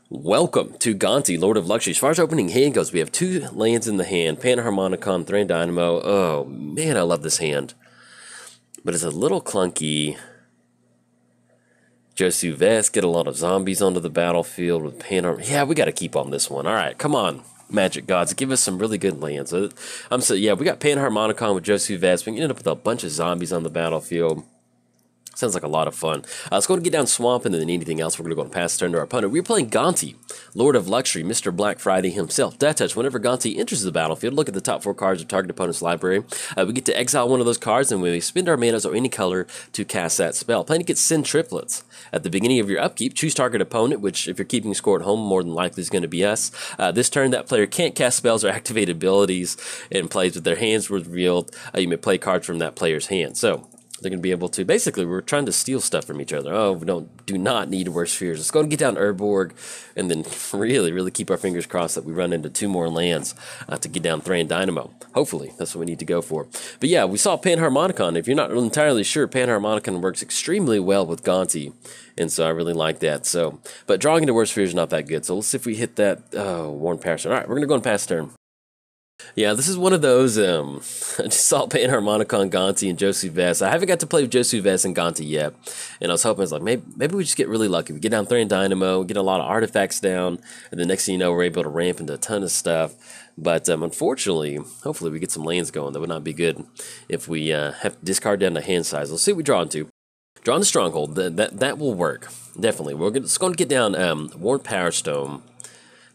Welcome to Gonti, Lord of Luxury. As far as opening hand goes, we have two lands in the hand, Panharmonicon, Thran Dynamo. Oh, man, I love this hand. But it's a little clunky. Josu Vest, get a lot of zombies onto the battlefield with Panharmonicon. Yeah, we got to keep on this one. All right, come on, Magic Gods. Give us some really good lands. We got Panharmonicon with Josu Vest. We can end up with a bunch of zombies on the battlefield. Sounds like a lot of fun. Let's go and get down Swamp, and then anything else, we're going to go and pass turn to our opponent. We're playing Gonti, Lord of Luxury, Mr. Black Friday himself. Death Touch, whenever Gonti enters the battlefield, look at the top 4 cards of target opponent's library. We get to exile one of those cards, and we spend our manas or any color to cast that spell. Playing against Sen Triplets. At the beginning of your upkeep, choose target opponent, which if you're keeping score at home, more than likely is going to be us. This turn, that player can't cast spells or activate abilities and plays with their hands revealed. You may play cards from that player's hand. So they're going to be able to, basically, we're trying to steal stuff from each other. Oh, we do not need worse fears. Let's go and get down Urborg, and then really keep our fingers crossed that we run into 2 more lands to get down Thran Dynamo. Hopefully, that's what we need to go for. But yeah, we saw Panharmonicon. If you're not entirely sure, Panharmonicon works extremely well with Gonti, and so I really like that. So, but drawing into worse fears is not that good. So let's see if we hit that. Oh, Worn Parasite. All right, we're going to go and pass turn. Yeah, this is one of those, I just saw Panharmonicon, Gonti, and Josu Vest. I haven't got to play with Josu Vest and Gonti yet, and I was hoping, maybe we just get really lucky. We get down Thran Dynamo, get a lot of artifacts down, and the next thing you know, we're able to ramp into a ton of stuff. But unfortunately, hopefully we get some lands going. That would not be good if we have to discard down to hand size. Let's see what we draw into. Draw into Stronghold, that will work, definitely. We're just going to get down Worn Powerstone.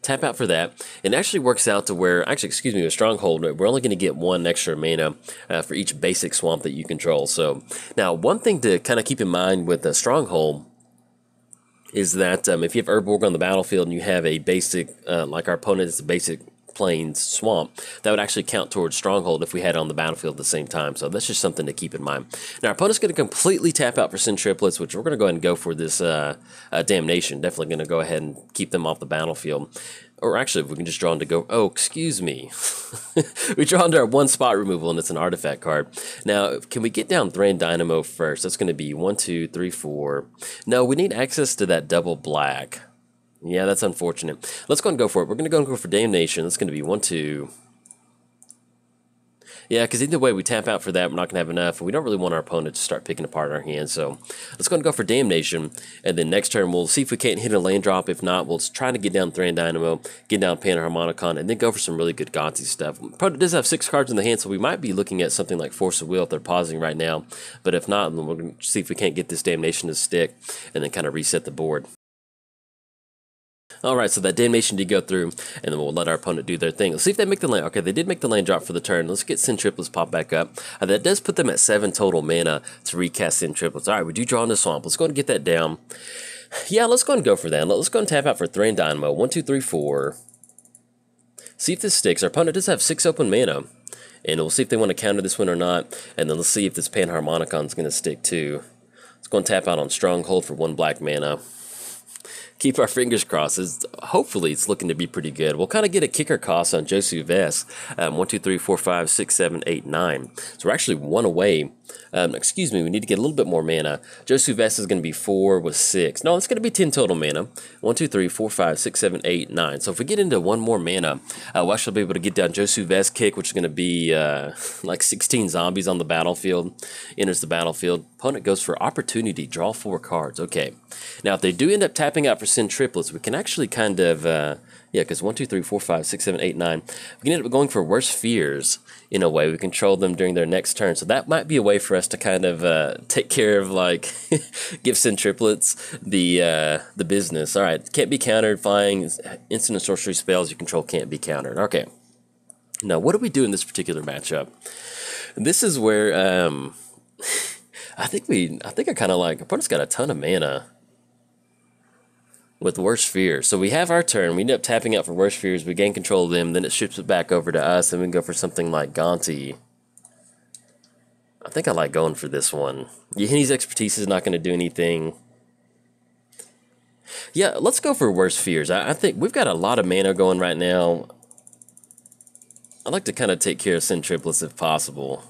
Tap out for that. It actually works out to where, with Stronghold, we're only going to get 1 extra mana for each basic swamp that you control. So, now, one thing to kind of keep in mind with a Stronghold is that if you have Urborg on the battlefield and you have a basic, like our opponent is a basic plains swamp, that would actually count towards Stronghold if we had it on the battlefield at the same time. So that's just something to keep in mind. Now, our opponent's going to completely tap out for Sen Triplets, which we're going to go ahead and go for this Damnation. Definitely going to go ahead and keep them off the battlefield. Or actually, if we can just draw into go... Oh, excuse me. We draw into our 1 spot removal, and it's an artifact card. Now, can we get down Thran Dynamo first? That's going to be 1, 2, 3, 4. No, we need access to that double black. Yeah, that's unfortunate. Let's go and go for it. We're going to go and go for Damnation. That's going to be 1, 2. Yeah, because either way, we tap out for that. We're not going to have enough. We don't really want our opponent to start picking apart our hands. So let's go and go for Damnation. And then next turn, we'll see if we can't hit a land drop. If not, we'll try to get down Thran Dynamo, get down Panharmonicon, and then go for some really good Gonti stuff. Opponent does have 6 cards in the hand, so we might be looking at something like Force of Will if they're pausing right now. But if not, then we're going to see if we can't get this Damnation to stick and then kind of reset the board. Alright, so that Damnation did go through, and then we'll let our opponent do their thing. Let's see if they make the land. Okay, they did make the land drop for the turn. Let's get Sen Triplets pop back up. That does put them at 7 total mana to recast Sen Triplets. Alright, we do draw into Swamp. Let's go ahead and get that down. Yeah, let's go and go for that. Let's go and tap out for Thran Dynamo. 1, 2, 3, 4. See if this sticks. Our opponent does have 6 open mana, and we'll see if they want to counter this one or not. And then let's see if this Panharmonicon is going to stick too. Let's go and tap out on Stronghold for 1 black mana. Keep our fingers crossed. Hopefully, it's looking to be pretty good. We'll kind of get a kicker cost on Josu Vest. 1, 2, 3, 4, 5, 6, 7, 8, 9. So we're actually 1 away. Excuse me, we need to get a little bit more mana. Josu Vest is going to be 4 with 6. No, it's going to be 10 total mana. 1, 2, 3, 4, 5, 6, 7, 8, 9. So if we get into 1 more mana, we'll actually be able to get down Josu Vest kick, which is going to be like 16 zombies on the battlefield. Enters the battlefield. Opponent goes for Opportunity. Draw 4 cards. Okay. Now, if they do end up tapping out for Sen Triplets, we can actually kind of, yeah, because 1, 2, 3, 4, 5, 6, 7, 8, 9. We can end up going for Worse Fears in a way. We control them during their next turn. So that might be a way for us to kind of take care of, like, give Sen Triplets the business. All right, can't be countered. Flying, instant and sorcery spells you control can't be countered. Okay. Now, what do we do in this particular matchup? This is where I think I kind of like, opponent's got a ton of mana with Worse Fears. So we have our turn. We end up tapping out for Worse Fears. We gain control of them. Then it ships it back over to us. And we can go for something like Gonti. I think I like going for this one. Yahini's Expertise is not going to do anything. Yeah, let's go for Worse Fears. I think we've got a lot of mana going right now. I'd like to kind of take care of Sen Triplets if possible.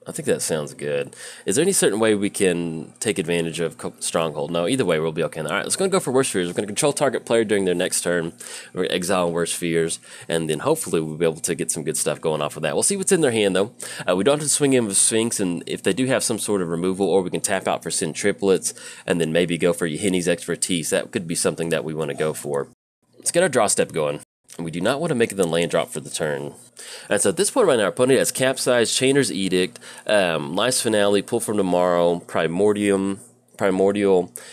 I think that sounds good. Is there any certain way we can take advantage of Stronghold? No, either way, we'll be okay. All right, let's go for Worst Fears. We're going to control target player during their next turn. We're going to exile Worst Fears, and then hopefully we'll be able to get some good stuff going off of that. We'll see what's in their hand, though. We don't have to swing in with Sphinx, and if they do have some sort of removal, or we can tap out for Sen Triplets, and then maybe go for Yahenni's Expertise. That could be something that we want to go for. Let's get our draw step going. And we do not want to make it the land drop for the turn. And so at this point right now, our opponent has Capsize, Chainer's Edict, Life's Finale, Pull from Tomorrow, Primordial,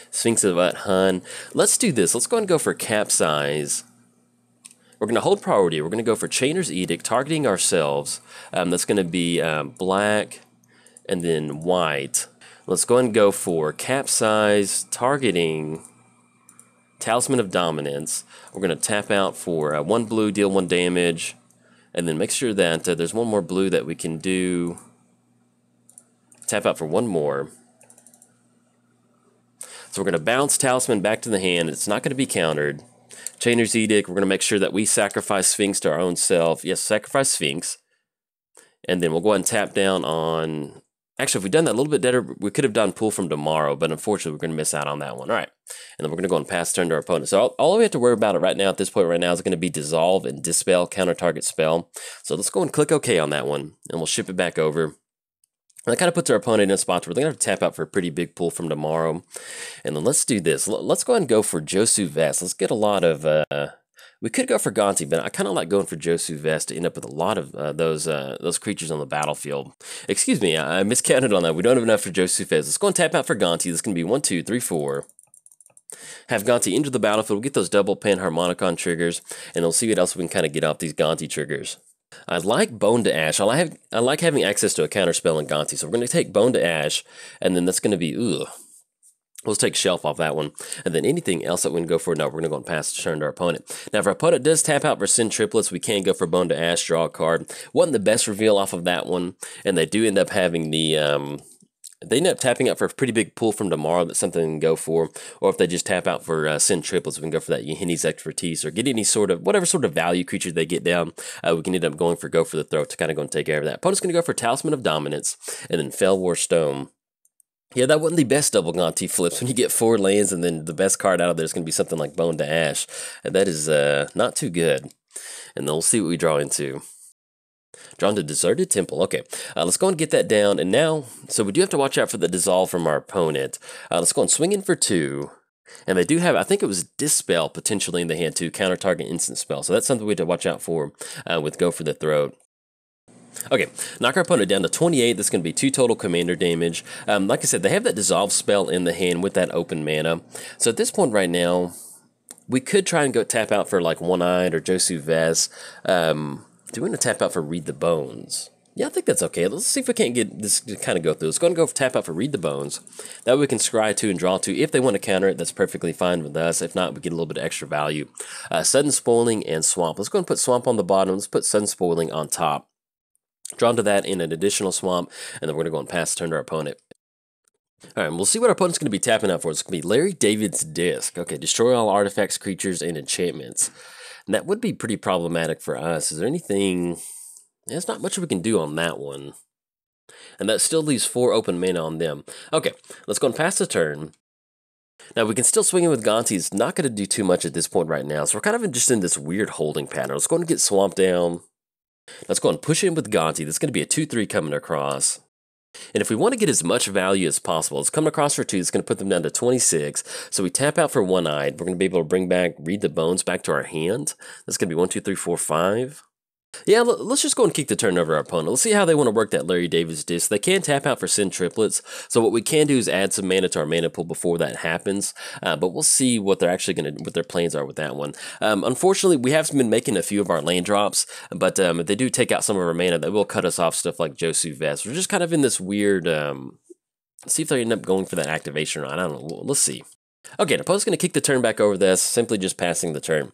Sphinx of Hun. Let's do this. Let's go ahead and go for Capsize. We're going to hold priority. We're going to go for Chainer's Edict, targeting ourselves. That's going to be black and then white. Let's go ahead and go for Capsize, targeting Talisman of Dominance. We're going to tap out for 1 blue, deal 1 damage, and then make sure that there's 1 more blue that we can do. Tap out for 1 more. So we're going to bounce Talisman back to the hand. It's not going to be countered. Chainer's Edict, we're going to make sure that we sacrifice Sphinx to our own self. Yes, sacrifice Sphinx. And then we'll go ahead and tap down on... Actually, if we'd done that a little bit better, we could have done Pull from Tomorrow, but unfortunately, we're going to miss out on that one. All right. And then we're going to go and pass turn to our opponent. So all we have to worry about it right now, at this point right now, is going to be Dissolve and Dispel, counter target spell. So let's go and click OK on that one, and we'll ship it back over. And that kind of puts our opponent in a spot where they're going to have to tap out for a pretty big Pull from Tomorrow. And then let's do this. Let's go ahead and go for Josu Vest. Let's get a lot of... We could go for Gonti, but I kind of like going for Josu Vest to end up with a lot of those creatures on the battlefield. Excuse me, I miscounted on that. We don't have enough for Josu Vest. Let's go and tap out for Gonti. This is going to be 1, 2, 3, 4. Have Gonti enter the battlefield. We'll get those double Panharmonicon triggers, and we'll see what else we can kind of get off these Gonti triggers. I like Bone to Ash. I like having access to a counter spell in Gonti, so we're going to take Bone to Ash, and then that's going to be, let's take Shelf off that one. And then anything else that we can go for, no, we're going to go and pass the turn to our opponent. Now, if our opponent does tap out for Sen Triplets, we can go for Bone to Ash, draw a card. Wasn't the best reveal off of that one, and they do end up having the... They end up tapping out for a pretty big Pull from Tomorrow. That's something they can go for. Or if they just tap out for Sen Triplets, we can go for that Yahenni's Expertise or get any sort of, whatever sort of value creature they get down. We can end up going for Go for the Throat to kind of go and take care of that. Opponent's going to go for Talisman of Dominance and then Fell War Stone. Yeah, that wasn't the best double Gonti flips when you get 4 lands and then the best card out of there is going to be something like Bone to Ash. And that is not too good. And then we'll see what we draw into. Drawn to Deserted Temple. Okay, let's go and get that down. And now, so we do have to watch out for the Dissolve from our opponent. Let's go and swing in for 2. And they do have, I think it was Dispel potentially in the hand too, counter target instant spell. So that's something we have to watch out for with Go for the Throat. Okay, knock our opponent down to 28. That's going to be 2 total commander damage. Like I said, they have that Dissolve spell in the hand with that open mana. So at this point right now, we could try and go tap out for like One-Eyed or Josu Vest. Do we want to tap out for Read the Bones? Yeah, I think that's okay. Let's see if we can't get this to kind of go through. Let's go and go for tap out for Read the Bones. That way we can scry 2 and draw 2. If they want to counter it, that's perfectly fine with us. If not, we get a little bit of extra value. Sudden Spoiling and Swamp. Let's go and put Swamp on the bottom. Let's put Sudden Spoiling on top. Drawn to that in an additional Swamp, and then we're going to go and pass the turn to our opponent. All right, we'll see what our opponent's going to be tapping out for. It's going to be Larry David's Disc. Okay, destroy all artifacts, creatures, and enchantments. And that would be pretty problematic for us. Is there anything... There's not much we can do on that one. And that still leaves 4 open mana on them. Okay, let's go and pass the turn. Now, we can still swing in with Gonti. It's not going to do too much at this point right now. So we're kind of just in this weird holding pattern. Let's go and get Swamp down. Let's go and push in with Gonti. That's going to be a 2-3 coming across. And if we want to get as much value as possible, it's coming across for 2. It's going to put them down to 26. So we tap out for One-Eyed. We're going to be able to bring back Read the Bones back to our hand. That's going to be 1, 2, 3, 4, 5. Yeah, let's just go and kick the turn over our opponent. Let's see how they want to work that Larry Davis Disc. They can tap out for Sen Triplets, so what we can do is add some mana to our mana pool before that happens, but we'll see what they're actually going to, what their plans are with that one. Unfortunately, we have been making a few of our land drops, but if they do take out some of our mana, they will cut us off stuff like Josu Vest. We're just kind of in this weird, see if they end up going for that activation or not. I don't know. Let's see. Okay, the opponent's going to kick the turn back over this, simply just passing the turn.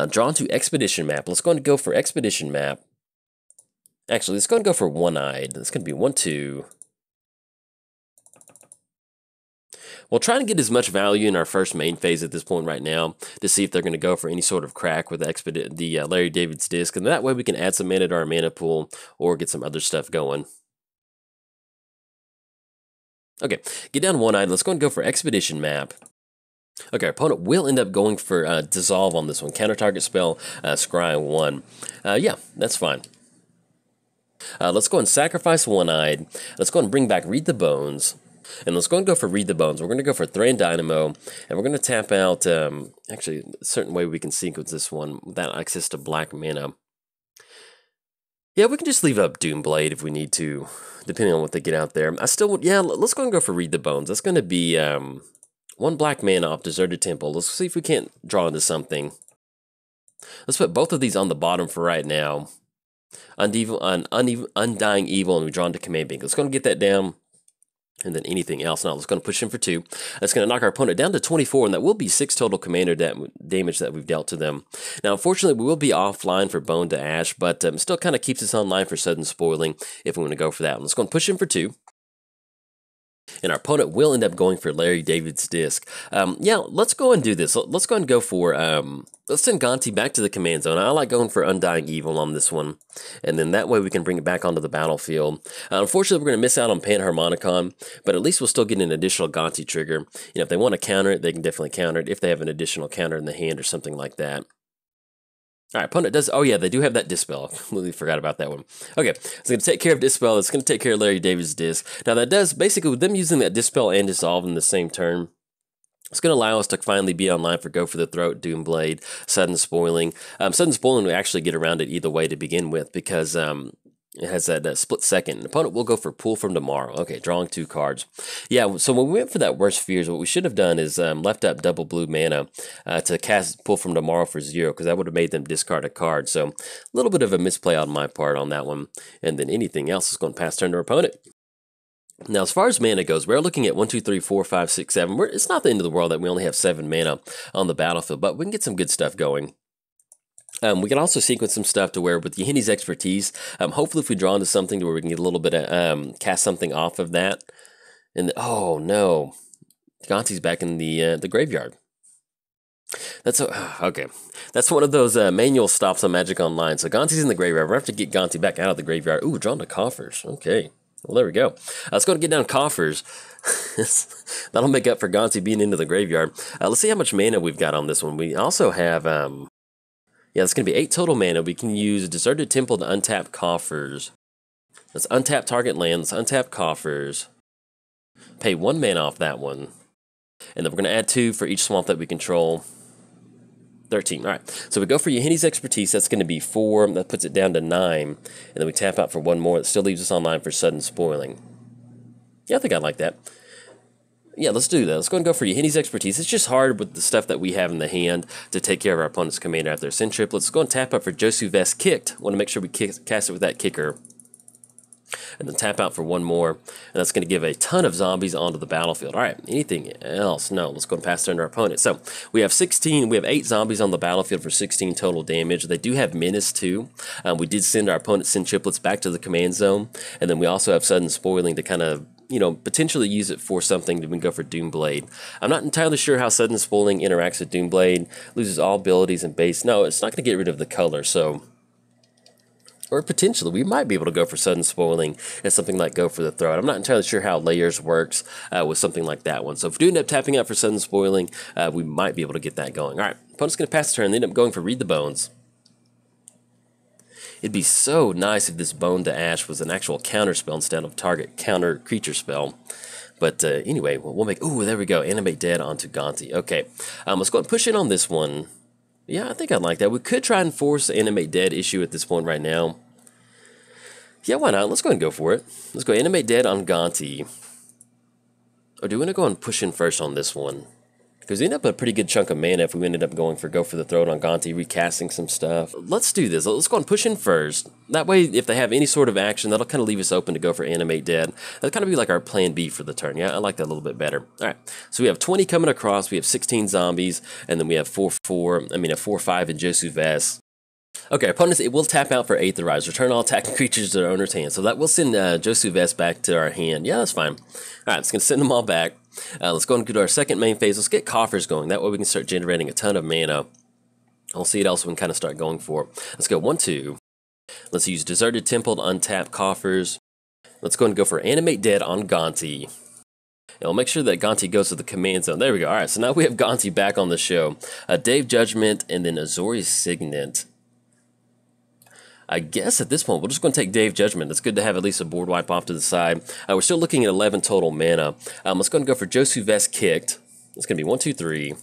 Drawn to Expedition Map. Let's go and go for Expedition Map. Actually, let's go and go for One-Eyed. That's going to be 1, 2. We'll try to get as much value in our first main phase at this point right now to see if they're going to go for any sort of crack with the Larry David's Disc, and that way we can add some mana to our mana pool or get some other stuff going. Okay, get down one-eyed. Let's go and go for Expedition Map. Okay, our opponent will end up going for Dissolve on this one. Counter target spell, Scry 1. Yeah, that's fine. Let's go and sacrifice one-eyed. Let's go and bring back Read the Bones. And let's go and go for Read the Bones. We're going to go for Thran Dynamo. And we're going to tap out, actually, a certain way we can sequence this one without access to black mana. Yeah, we can just leave up Doomblade if we need to, depending on what they get out there. I still would, yeah, let's go and go for Read the Bones. That's going to be 1 black mana off Deserted Temple. Let's see if we can't draw into something. Let's put both of these on the bottom for right now. Undying Evil, and we draw into Command Bank. Let's go and get that down. And then anything else. Now let's go and push him for 2. That's going to knock our opponent down to 24, and that will be 6 total commander damage that we've dealt to them. Now, unfortunately, we will be offline for Bone to Ash, but still kind of keeps us online for Sudden Spoiling if we want to go for that. Let's go and push him for 2. And our opponent will end up going for Larry David's Disc. Yeah, let's go and do this. Let's go and go for, let's send Gonti back to the command zone. I like going for Undying Evil on this one. And then that way we can bring it back onto the battlefield. Unfortunately, we're going to miss out on Panharmonicon, but at least we'll still get an additional Gonti trigger. You know, if they want to counter it, they can definitely counter it if they have an additional counter in the hand or something like that. All right, opponent does, oh yeah, they do have that Dispel. Completely forgot about that one. Okay, so it's going to take care of Dispel. It's going to take care of Larry David's Disc. Now that does, basically with them using that Dispel and Dissolve in the same turn, it's going to allow us to finally be online for Go for the Throat, Doomblade, Sudden Spoiling. Sudden Spoiling, we actually get around it either way to begin with because it has that split second. An opponent will go for Pull from Tomorrow. Okay, drawing 2 cards. Yeah, so when we went for that Worst Fears, what we should have done is left up double blue mana to cast Pull from Tomorrow for 0, because that would have made them discard a card. So a little bit of a misplay on my part on that one. And then anything else is going to pass turn to our opponent. Now, as far as mana goes, we're looking at 1, 2, 3, 4, 5, 6, 7. It's not the end of the world that we only have 7 mana on the battlefield, but we can get some good stuff going. We can also sequence some stuff to where with Yahenni's expertise, hopefully if we draw into something to where we can get a little bit of, cast something off of that. And oh no, Gonti's back in the graveyard. That's okay. That's one of those manual stops on Magic Online. So Gonti's in the graveyard. We're going to have to get Gonti back out of the graveyard. Ooh, drawn to Coffers. Okay. Well, there we go. Let's go and get down Coffers. That'll make up for Gonti being into the graveyard. Let's see how much mana we've got on this one. We also have, yeah, it's going to be 8 total mana. We can use Deserted Temple to untap Coffers. Let's untap target land. Let's untap Coffers. Pay 1 mana off that one. And then we're going to add 2 for each swamp that we control. 13. All right. So we go for Yahenni's expertise. That's going to be 4. That puts it down to 9. And then we tap out for 1 more. That still leaves us online for Sudden Spoiling. Yeah, I think I like that. Yeah, let's do that. Let's go and go for Yahenni's expertise. It's just hard with the stuff that we have in the hand to take care of our opponent's commander out there. Sen Triplets. Let's go and tap out for Josu Vest Kicked. Want to make sure we cast it with that kicker. And then tap out for 1 more. And that's going to give a ton of zombies onto the battlefield. All right, anything else? No, let's go and pass turn to our opponent. So we have 8 zombies on the battlefield for 16 total damage. They do have Menace too. We did send our opponent Sen Triplets back to the command zone. And then we also have Sudden Spoiling to kind of, you know, potentially use it for something to go for Doomblade. I'm not entirely sure how Sudden Spoiling interacts with Doomblade. Loses all abilities and base. No, it's not going to get rid of the color, so... Or potentially, we might be able to go for Sudden Spoiling and something like Go for the Throat. I'm not entirely sure how Layers works with something like that one. So if we do end up tapping out for Sudden Spoiling, we might be able to get that going. All right, opponent's going to pass the turn. They end up going for Read the Bones. It'd be so nice if this Bone to Ash was an actual counter spell instead of target counter creature spell. But anyway, we'll make... Ooh, there we go. Animate Dead onto Gonti. Okay, let's go and push in on this one. Yeah, I think I'd like that. We could try and force the Animate Dead issue at this point right now. Yeah, why not? Let's go and go for it. Let's go Animate Dead on Gonti. Or do we want to go and push in first on this one? Because we end up with a pretty good chunk of mana if we ended up going for Go for the Throat on Gonti, recasting some stuff. Let's do this. Let's go and push in first. That way, if they have any sort of action, that'll kind of leave us open to go for Animate Dead. That'll kind of be like our plan B for the turn. Yeah, I like that a little bit better. All right, so we have 20 coming across. We have 16 zombies, and then we have 4/5 in Josu Vest. Okay, opponents, it will tap out for Aetherize. Return all attacking creatures to their owner's hand. So that will send Josu Vest back to our hand. Yeah, that's fine. All right, it's going to send them all back. Let's go and go to our second main phase. Let's get Coffers going. That way we can start generating a ton of mana. I'll see what else we can kind of start going for. Let's go 1, 2. Let's use Deserted Temple to untap Coffers. Let's go and go for Animate Dead on Gonti. I'll make sure that Gonti goes to the command zone. There we go. All right, so now we have Gonti back on the show. Dave Judgment and then Azori's Signet. I guess at this point, we're just going to take Dave Judgment. It's good to have at least a board wipe off to the side. We're still looking at 11 total mana. Let's go and go for Josu Vest Kicked. It's going to be 1, 2, 3.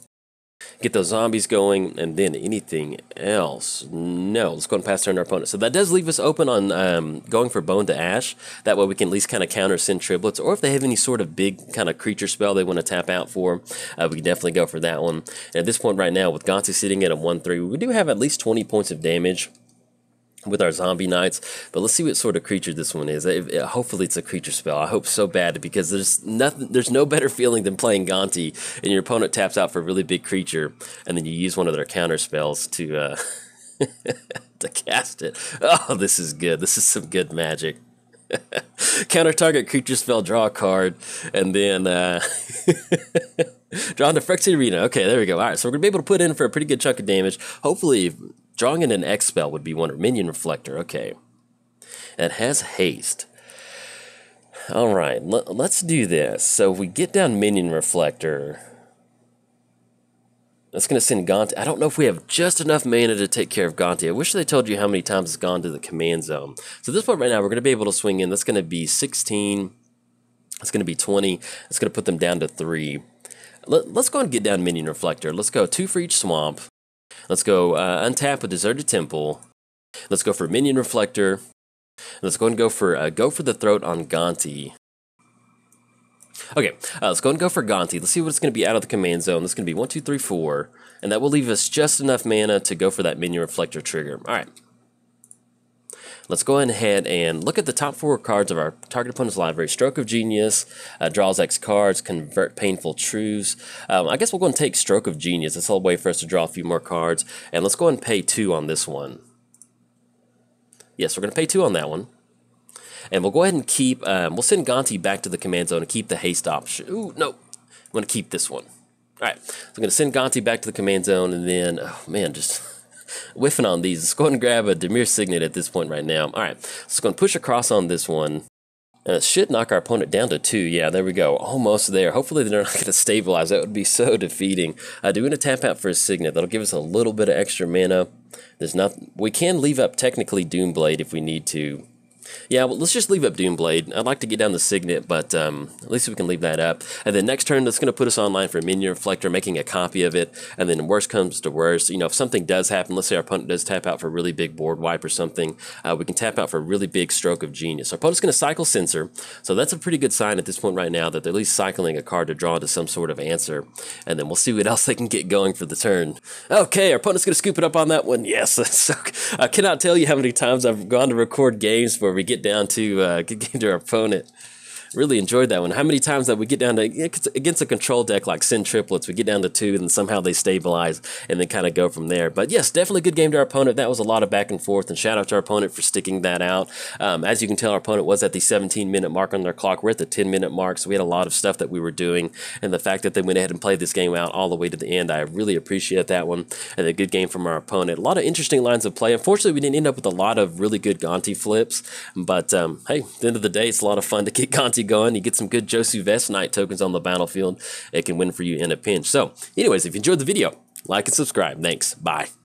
Get those zombies going, and then anything else. No, let's go and pass turn our opponent. So that does leave us open on going for Bone to Ash. That way we can at least kind of counter Sen Triplets, or if they have any sort of big kind of creature spell they want to tap out for, we can definitely go for that one. And at this point right now, with Gonti sitting at a 1-3, we do have at least 20 points of damage with our zombie knights, but let's see what sort of creature this one is. Hopefully it's a creature spell. I hope so bad, because there's no better feeling than playing Gonti and your opponent taps out for a really big creature, and then you use one of their counter spells to to cast it. Oh, this is good. This is some good magic. Counter target creature spell, draw a card, and then draw into Phyrexian Arena. Okay, there we go. All right, so we're gonna be able to put in for a pretty good chunk of damage. Hopefully, drawing in an X spell would be one, or Minion Reflector. Okay, it has haste. All right, let's do this. So if we get down Minion Reflector, that's going to send Gonti. I don't know if we have just enough mana to take care of Gonti. I wish they told you how many times it's gone to the command zone. So at this point right now, we're going to be able to swing in. That's going to be 16. That's going to be 20. It's going to put them down to 3. Let's go and get down Minion Reflector. Let's go 2 for each swamp. Let's go untap a Deserted Temple. Let's go for Minion Reflector. Let's go and go for the Throat on Gonti. Okay, let's go and go for Gonti. Let's see what it's going to be out of the command zone. That's going to be 1, 2, 3, 4. And that will leave us just enough mana to go for that Minion Reflector trigger. All right. Let's go ahead and look at the top 4 cards of our target opponent's library. Stroke of Genius, draws X cards, convert Painful Truths. I guess we'll go and take Stroke of Genius. That's a way for us to draw a few more cards. And let's go ahead and pay 2 on this one. Yes, we're going to pay 2 on that one. And we'll go ahead and keep, we'll send Gonti back to the command zone and keep the haste option. Ooh, no. I'm going to keep this one. All right, so I'm going to send Gonti back to the command zone, and then, oh man, just whiffing on these. Let's go ahead and grab a Dimir Signet at this point right now. All right, so it's going to push across on this one. It should knock our opponent down to 2. Yeah, there we go. Almost there. Hopefully they're not going to stabilize. That would be so defeating. Doing a tap out for a Signet. That'll give us a little bit of extra mana. We can leave up technically Doomblade if we need to. Yeah, well, let's just leave up Doomblade. I'd like to get down the Signet, but at least we can leave that up. And then next turn, that's going to put us online for a Minion Reflector, making a copy of it. And then worst comes to worst, if something does happen, let's say our opponent does tap out for a really big board wipe or something, we can tap out for a really big Stroke of Genius. Our opponent's going to cycle Censor, so that's a pretty good sign at this point right now that they're at least cycling a card to draw into some sort of answer. And then we'll see what else they can get going for the turn. Okay, our opponent's going to scoop it up on that one. Yes, so I cannot tell you how many times I've gone to record games where we get down to our opponent. Really enjoyed that one. How many times that we get down to, against a control deck like Sen Triplets, we get down to 2 and somehow they stabilize and then kind of go from there. But yes, definitely a good game to our opponent. That was a lot of back and forth, and shout out to our opponent for sticking that out. As you can tell, our opponent was at the 17-minute mark on their clock. We're at the 10-minute mark, so we had a lot of stuff that we were doing, and the fact that they went ahead and played this game out all the way to the end, I really appreciate that one, and a good game from our opponent. A lot of interesting lines of play. Unfortunately, we didn't end up with a lot of really good Gonti flips, but hey, at the end of the day, it's a lot of fun to get Gonti going. You get some good Josu Vest Knight tokens on the battlefield. It can win for you in a pinch. So anyways, if you enjoyed the video, like and subscribe. Thanks. Bye.